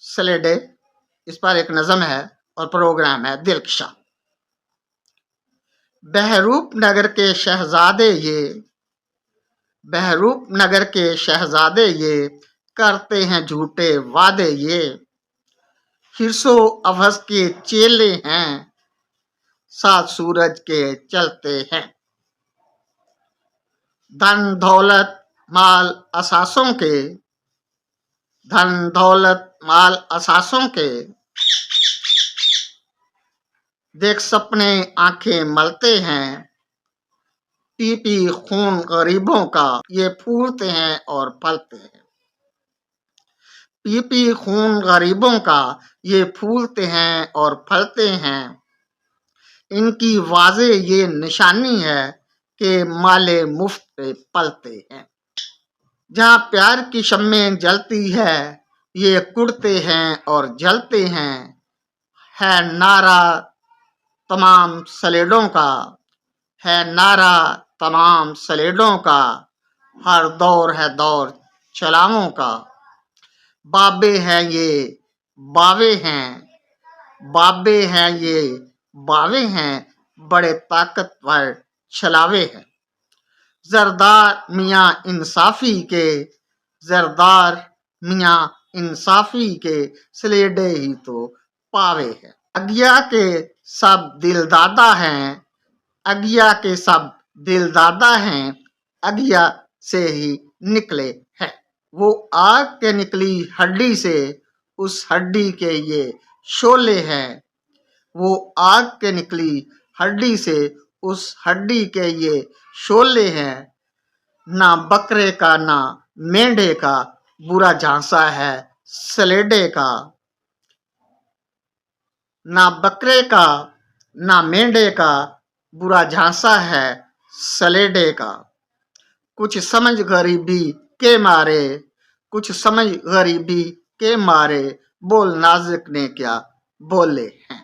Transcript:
सलेडे, इस पर एक नज़म है और प्रोग्राम है दिलकशा। बहरूप नगर के शहजादे ये, बहरूप नगर के शहजादे ये, करते हैं झूठे वादे ये। हिरसो अवस के चेले हैं, साथ सूरज के चलते हैं। धन दौलत माल असासों के, धन दौलत माल असासों के, देख सपने आंखें मलते हैं। पी पी खून गरीबों का, ये फूलते हैं और फलते हैं। पी पी खून गरीबों का, ये फूलते हैं और फलते हैं। इनकी वाजे ये निशानी है कि माले मुफ्त पे पलते हैं। जहाँ प्यार की शम्में जलती है, ये कुड़ते हैं और जलते हैं। है नारा तमाम सलेडों का, है नारा तमाम सलेडों का, हर दौर है दौर चलावों का। बाबे हैं ये बावे हैं, बाबे हैं ये बावे हैं, बड़े ताकतवर छलावे हैं। जरदार मियाँ इंसाफी के, जरदार मियाँ इंसाफी के, सलेडे ही तो पावे हैं। अगिया के सब दिलदादा हैं, अगिया के सब दिलदादा हैं, अगिया से ही निकले हैं। वो आग के निकली हड्डी से, उस हड्डी के ये शोले हैं। वो आग के निकली हड्डी से, उस हड्डी के ये शोले हैं। ना बकरे का ना मेंढे का, बुरा झांसा है सलेडे का। ना बकरे का ना मेंढे का, बुरा झांसा है सलेडे का। कुछ समझ गरीबी के मारे, कुछ समझ गरीबी के मारे, बोल नाज़िक ने क्या बोले हैं।